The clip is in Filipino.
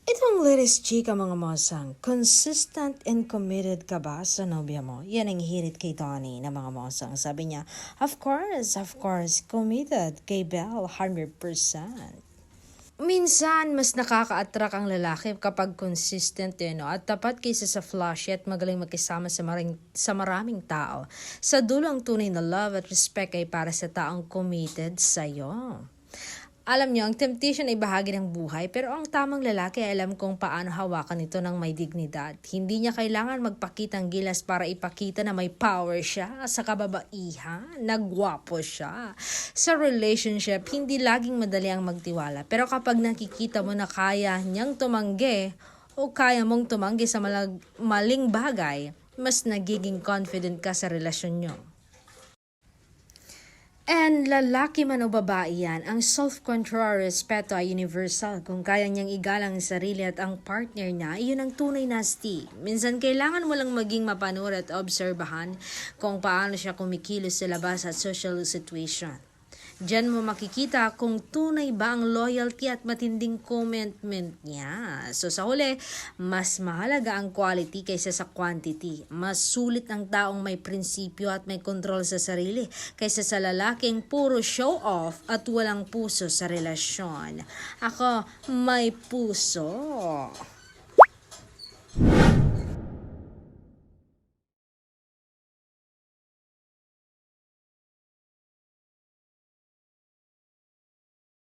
Itong latest chika mga mosang, consistent and committed ka ba sa nobya mo? Yan ang hirit kay Donnie na mga mosang. Sabi niya, of course, committed kay Belle, 100%. Minsan, mas nakaka-attract ang lalaki kapag consistent no? At tapat kaysa sa flashy at magaling makisama sa maraming tao. Sa dulo ang tunay na love at respect ay para sa taong committed sa'yo. Alam niyo, ang temptation ay bahagi ng buhay, pero ang tamang lalaki ay alam kung paano hawakan ito ng may dignidad. Hindi niya kailangan magpakitang gilas para ipakita na may power siya sa kababaihan, nagwapo siya. Sa relationship, hindi laging madali ang magtiwala, pero kapag nakikita mo na kaya niyang tumanggi o kaya mong tumanggi sa maling bagay, mas nagiging confident ka sa relasyon niyo. And lalaki man o babae yan, ang self-control at respeto ay universal. Kung kaya niyang igalang ang sarili at ang partner niya, iyon ang tunay na astig. Minsan kailangan mo lang maging mapanuri at obserbahan kung paano siya kumikilos sa labas at social situation. Diyan mo makikita kung tunay ba ang loyalty at matinding commitment niya. So sa huli, mas mahalaga ang quality kaysa sa quantity. Mas sulit ang taong may prinsipyo at may kontrol sa sarili kaysa sa lalaking puro show off at walang puso sa relasyon. Ako, may puso.